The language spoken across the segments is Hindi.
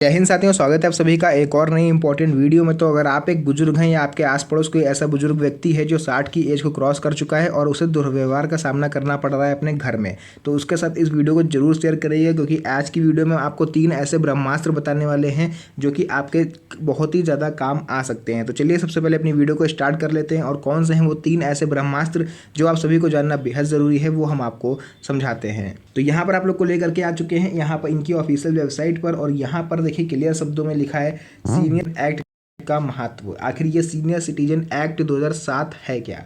जय हिंद साथियों, स्वागत है आप सभी का एक और नई इंपॉर्टेंट वीडियो में। तो अगर आप एक बुजुर्ग हैं या आपके आस पड़ोस कोई ऐसा बुजुर्ग व्यक्ति है जो 60 की एज को क्रॉस कर चुका है और उसे दुर्व्यवहार का सामना करना पड़ रहा है अपने घर में, तो उसके साथ इस वीडियो को जरूर शेयर करिए, क्योंकि आज की वीडियो में आपको 3 ऐसे ब्रह्मास्त्र बताने वाले हैं जो कि आपके बहुत ही ज़्यादा काम आ सकते हैं। तो चलिए सबसे पहले अपनी वीडियो को स्टार्ट कर लेते हैं और कौन से हैं वो 3 ऐसे ब्रह्मास्त्र जो आप सभी को जानना बेहद ज़रूरी है वो हम आपको समझाते हैं। तो यहाँ पर आप लोग को लेकर के आ चुके हैं यहाँ पर इनकी ऑफिशियल वेबसाइट पर, और यहाँ पर देखिए क्लियर शब्दों में लिखा है सीनियर एक्ट का महत्व। आखिर ये सीनियर सिटीजन एक्ट 2007 है क्या?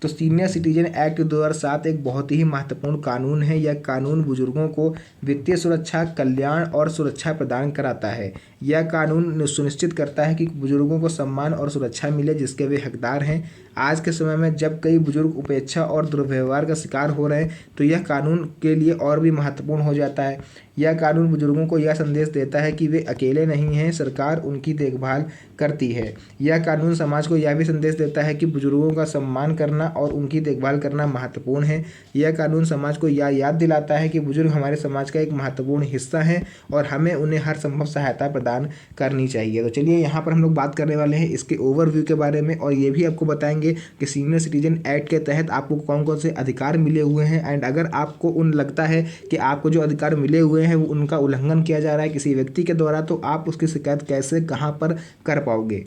तो सीनियर सिटीजन एक्ट 2007 एक बहुत ही महत्वपूर्ण कानून है। यह कानून बुजुर्गों को वित्तीय सुरक्षा, कल्याण और सुरक्षा प्रदान कराता है। यह कानून सुनिश्चित करता है कि बुजुर्गों को सम्मान और सुरक्षा मिले जिसके वे हकदार हैं। आज के समय में जब कई बुजुर्ग उपेक्षा और दुर्व्यवहार का शिकार हो रहे हैं, तो यह कानून के लिए और भी महत्वपूर्ण हो जाता है। यह कानून बुजुर्गों को यह संदेश देता है कि वे अकेले नहीं हैं, सरकार उनकी देखभाल करती है। यह कानून समाज को यह भी संदेश देता है कि बुजुर्गों का सम्मान करना और उनकी देखभाल करना महत्वपूर्ण है। यह कानून समाज को यह याद दिलाता है कि बुजुर्ग हमारे समाज का एक महत्वपूर्ण हिस्सा है और हमें उन्हें हर संभव सहायता प्रदान करनी चाहिए। तो चलिए यहाँ पर हम लोग बात करने वाले हैं इसके ओवरव्यू के बारे में, और ये भी आपको बताएंगे कि सीनियर सिटीजन एक्ट के तहत आपको कौन कौन से अधिकार मिले हुए हैं। एंड अगर आपको लगता है कि आपको जो अधिकार मिले हुए हैं वो उनका उल्लंघन किया जा रहा है किसी व्यक्ति के द्वारा, तो आप उसकी शिकायत कैसे कहाँ पर कर पाओगे।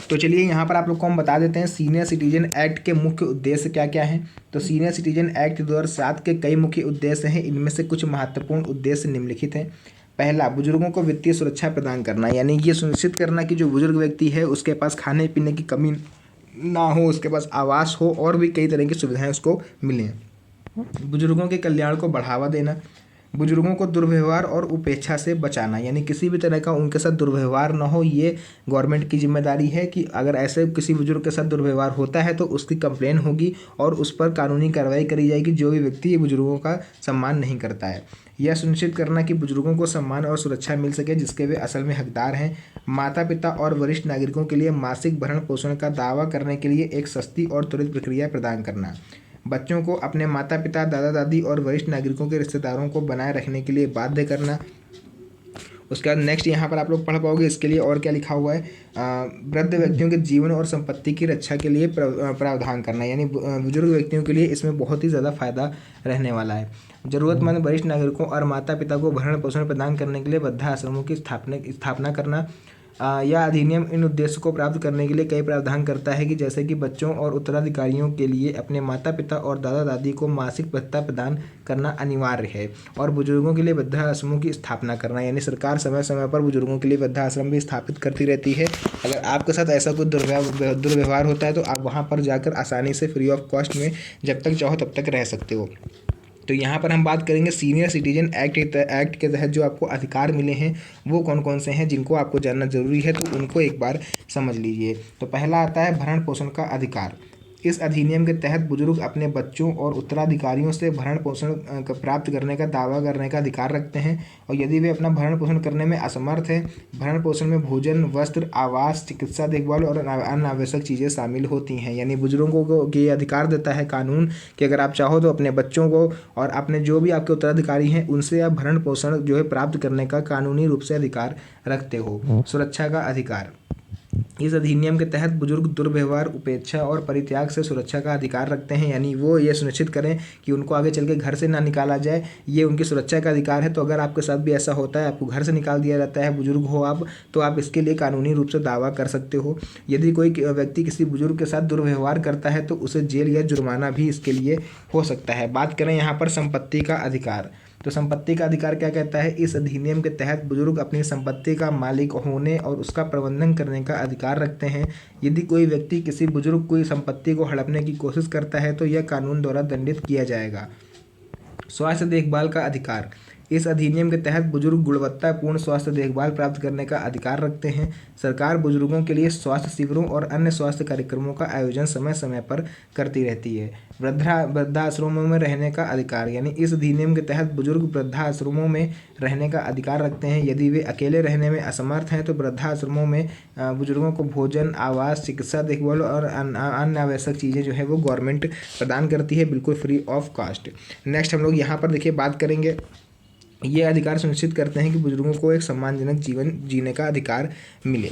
तो चलिए यहाँ पर आप लोग को हम बता देते हैं सीनियर सिटीजन एक्ट के मुख्य उद्देश्य क्या क्या हैं। तो सीनियर सिटीजन एक्ट 2007 के कई मुख्य उद्देश्य हैं। इनमें से कुछ महत्वपूर्ण उद्देश्य निम्नलिखित हैं। पहला, बुजुर्गों को वित्तीय सुरक्षा प्रदान करना, यानी ये सुनिश्चित करना कि जो बुजुर्ग व्यक्ति है उसके पास खाने पीने की कमी ना हो, उसके पास आवास हो और भी कई तरह की सुविधाएं उसको मिलें। बुजुर्गों के कल्याण को बढ़ावा देना, बुजुर्गों को दुर्व्यवहार और उपेक्षा से बचाना, यानी किसी भी तरह का उनके साथ दुर्व्यवहार ना हो, ये गवर्नमेंट की जिम्मेदारी है कि अगर ऐसे किसी बुजुर्ग के साथ दुर्व्यवहार होता है तो उसकी कंप्लेन होगी और उस पर कानूनी कार्रवाई करी जाएगी जो भी व्यक्ति ये बुजुर्गों का सम्मान नहीं करता है। यह सुनिश्चित करना कि बुजुर्गों को सम्मान और सुरक्षा मिल सके जिसके वे असल में हकदार हैं। माता पिता और वरिष्ठ नागरिकों के लिए मासिक भरण पोषण का दावा करने के लिए एक सस्ती और त्वरित प्रक्रिया प्रदान करना। बच्चों को अपने माता पिता, दादा दादी और वरिष्ठ नागरिकों के रिश्तेदारों को बनाए रखने के लिए बाध्य करना। उसके बाद नेक्स्ट यहाँ पर आप लोग पढ़ पाओगे इसके लिए और क्या लिखा हुआ है। वृद्ध व्यक्तियों के जीवन और संपत्ति की रक्षा के लिए प्रावधान करना, यानी बुजुर्ग व्यक्तियों के लिए इसमें बहुत ही ज़्यादा फायदा रहने वाला है। जरूरतमंद वरिष्ठ नागरिकों और माता पिता को भरण पोषण प्रदान करने के लिए वृद्धाश्रमों की स्थापना करना। यह अधिनियम इन उद्देश्यों को प्राप्त करने के लिए कई प्रावधान करता है कि जैसे कि बच्चों और उत्तराधिकारियों के लिए अपने माता पिता और दादा दादी को मासिक भत्ता प्रदान करना अनिवार्य है, और बुजुर्गों के लिए वृद्धाश्रमों की स्थापना करना, यानी सरकार समय समय पर बुजुर्गों के लिए वृद्धाश्रम भी स्थापित करती रहती है। अगर आपके साथ ऐसा कोई दुर्व्यवहार होता है तो आप वहाँ पर जाकर आसानी से फ्री ऑफ कॉस्ट में जब तक चाहो तब तक रह सकते हो। तो यहाँ पर हम बात करेंगे सीनियर सिटीजन एक्ट के तहत जो आपको अधिकार मिले हैं वो कौन कौन से हैं जिनको आपको जानना जरूरी है, तो उनको एक बार समझ लीजिए। तो पहला आता है भरण पोषण का अधिकार। इस अधिनियम के तहत बुजुर्ग अपने बच्चों और उत्तराधिकारियों से भरण पोषण प्राप्त करने का दावा करने का अधिकार रखते हैं, और यदि वे अपना भरण पोषण करने में असमर्थ हैं, भरण पोषण में भोजन, वस्त्र, आवास, चिकित्सा देखभाल और अन्य आवश्यक चीज़ें शामिल होती हैं। यानी बुजुर्गों को ये अधिकार देता है कानून कि अगर आप चाहो तो अपने बच्चों को और अपने जो भी आपके उत्तराधिकारी हैं उनसे आप भरण पोषण जो है प्राप्त करने का कानूनी रूप से अधिकार रखते हो। सुरक्षा का अधिकार। इस अधिनियम के तहत बुजुर्ग दुर्व्यवहार, उपेक्षा और परित्याग से सुरक्षा का अधिकार रखते हैं, यानी वो ये सुनिश्चित करें कि उनको आगे चल के घर से ना निकाला जाए, ये उनकी सुरक्षा का अधिकार है। तो अगर आपके साथ भी ऐसा होता है, आपको घर से निकाल दिया जाता है, बुजुर्ग हो आप, तो आप इसके लिए कानूनी रूप से दावा कर सकते हो। यदि कोई व्यक्ति किसी बुजुर्ग के साथ दुर्व्यवहार करता है तो उसे जेल या जुर्माना भी इसके लिए हो सकता है। बात करें यहाँ पर संपत्ति का अधिकार। तो संपत्ति का अधिकार क्या कहता है? इस अधिनियम के तहत बुजुर्ग अपनी संपत्ति का मालिक होने और उसका प्रबंधन करने का अधिकार रखते हैं। यदि कोई व्यक्ति किसी बुजुर्ग की संपत्ति को हड़पने की कोशिश करता है तो यह कानून द्वारा दंडित किया जाएगा। स्वास्थ्य देखभाल का अधिकार। इस अधिनियम के तहत बुजुर्ग गुणवत्तापूर्ण स्वास्थ्य देखभाल प्राप्त करने का अधिकार रखते हैं। सरकार बुजुर्गों के लिए स्वास्थ्य शिविरों और अन्य स्वास्थ्य कार्यक्रमों का आयोजन समय समय पर करती रहती है। वृद्धाश्रमों में रहने का अधिकार, यानी इस अधिनियम के तहत बुजुर्ग वृद्धाश्रमों में रहने का अधिकार रखते हैं। यदि वे अकेले रहने में असमर्थ हैं तो वृद्धाश्रमों में बुजुर्गों को भोजन, आवास, चिकित्सा देखभाल और अन्य आवश्यक चीज़ें जो है वो गवर्नमेंट प्रदान करती है, बिल्कुल फ्री ऑफ कॉस्ट। नेक्स्ट हम लोग यहाँ पर देखिए बात करेंगे ये अधिकार सुनिश्चित करते हैं कि बुजुर्गों को एक सम्मानजनक जीवन जीने का अधिकार मिले।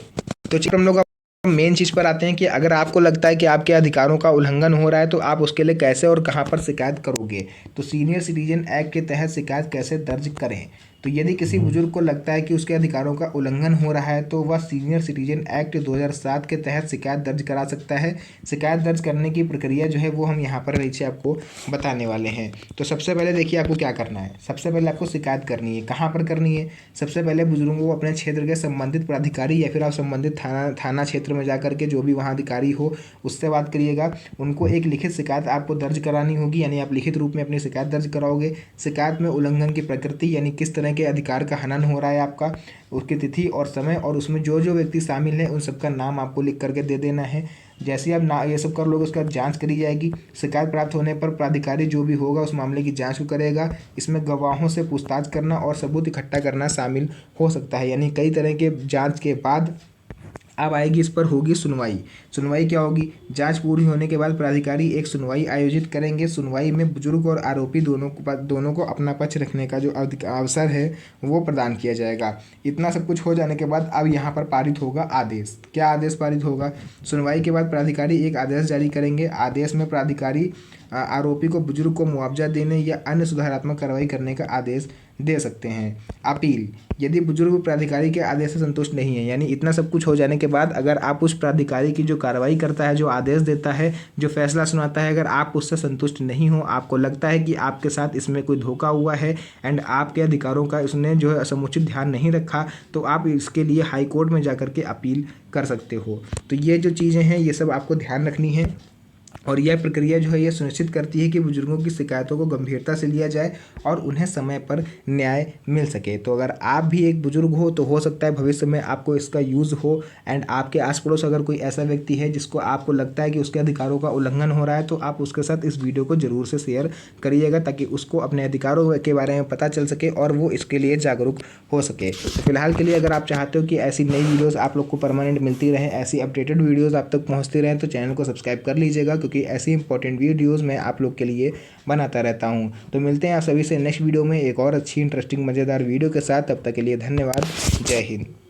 तो चलिए हम लोग मेन चीज़ पर आते हैं कि अगर आपको लगता है कि आपके अधिकारों का उल्लंघन हो रहा है तो आप उसके लिए कैसे और कहां पर शिकायत करोगे। तो सीनियर सिटीजन एक्ट के तहत शिकायत कैसे दर्ज करें। तो यदि किसी बुजुर्ग को लगता है कि उसके अधिकारों का उल्लंघन हो रहा है तो वह सीनियर सिटीजन एक्ट 2007 के तहत शिकायत दर्ज करा सकता है। शिकायत दर्ज करने की प्रक्रिया जो है वो हम यहाँ पर नीचे आपको बताने वाले हैं। तो सबसे पहले देखिए आपको क्या करना है। सबसे पहले आपको शिकायत करनी है। कहाँ पर करनी है। सबसे पहले बुजुर्गों को अपने क्षेत्र के संबंधित प्राधिकारी या फिर आप संबंधित थाना क्षेत्र में जा करके जो भी वहाँ अधिकारी हो उससे बात करिएगा। उनको एक लिखित शिकायत आपको दर्ज करानी होगी, यानी आप लिखित रूप में अपनी शिकायत दर्ज कराओगे। शिकायत में उल्लंघन की प्रकृति यानी किस तरह के अधिकार का हनन हो रहा है आपका, उसकी तिथि और समय, और उसमें जो जो व्यक्ति शामिल हैं उन सबका नाम आपको लिख करके दे देना है। जैसे आप ना ये सब कर लोगे उसका जांच करी जाएगी। शिकायत प्राप्त होने पर प्राधिकारी जो भी होगा उस मामले की जांच को करेगा। इसमें गवाहों से पूछताछ करना और सबूत इकट्ठा करना शामिल हो सकता है। यानी कई तरह के जांच के बाद अब आएगी इस पर होगी सुनवाई। सुनवाई क्या होगी। जांच पूरी होने के बाद प्राधिकारी एक सुनवाई आयोजित करेंगे। सुनवाई में बुजुर्ग और आरोपी दोनों को अपना पक्ष रखने का जो अवसर है वो प्रदान किया जाएगा। इतना सब कुछ हो जाने के बाद अब यहाँ पर पारित होगा आदेश। क्या आदेश पारित होगा। सुनवाई के बाद प्राधिकारी एक आदेश जारी करेंगे। आदेश में प्राधिकारी आरोपी को बुजुर्ग को मुआवजा देने या अन्य सुधारात्मक कार्रवाई करने का आदेश दे सकते हैं। अपील। यदि बुजुर्ग प्राधिकारी के आदेश से संतुष्ट नहीं है, यानी इतना सब कुछ हो जाने के बाद अगर आप उस प्राधिकारी की जो कार्रवाई करता है, जो आदेश देता है, जो फैसला सुनाता है, अगर आप उससे संतुष्ट नहीं हो, आपको लगता है कि आपके साथ इसमें कोई धोखा हुआ है एंड आपके अधिकारों का इसने जो है समुचित ध्यान नहीं रखा, तो आप इसके लिए हाई कोर्ट में जाकर के अपील कर सकते हो। तो ये जो चीज़ें हैं ये सब आपको ध्यान रखनी है और यह प्रक्रिया जो है ये सुनिश्चित करती है कि बुजुर्गों की शिकायतों को गंभीरता से लिया जाए और उन्हें समय पर न्याय मिल सके। तो अगर आप भी एक बुजुर्ग हो तो हो सकता है भविष्य में आपको इसका यूज़ हो एंड आपके आस पड़ोस अगर कोई ऐसा व्यक्ति है जिसको आपको लगता है कि उसके अधिकारों का उल्लंघन हो रहा है तो आप उसके साथ इस वीडियो को ज़रूर से शेयर करिएगा ताकि उसको अपने अधिकारों के बारे में पता चल सके और वो इसके लिए जागरूक हो सके। तो फिलहाल के लिए अगर आप चाहते हो कि ऐसी नई वीडियोज़ आप लोग को परमानेंट मिलती रहें, ऐसी अपडेटेड वीडियोज़ आप तक पहुँचती रहें, तो चैनल को सब्सक्राइब कर लीजिएगा क्योंकि ऐसी इंपॉर्टेंट वीडियोस मैं आप लोग के लिए बनाता रहता हूं। तो मिलते हैं आप सभी से नेक्स्ट वीडियो में एक और अच्छी इंटरेस्टिंग मज़ेदार वीडियो के साथ। तब तक के लिए धन्यवाद। जय हिंद।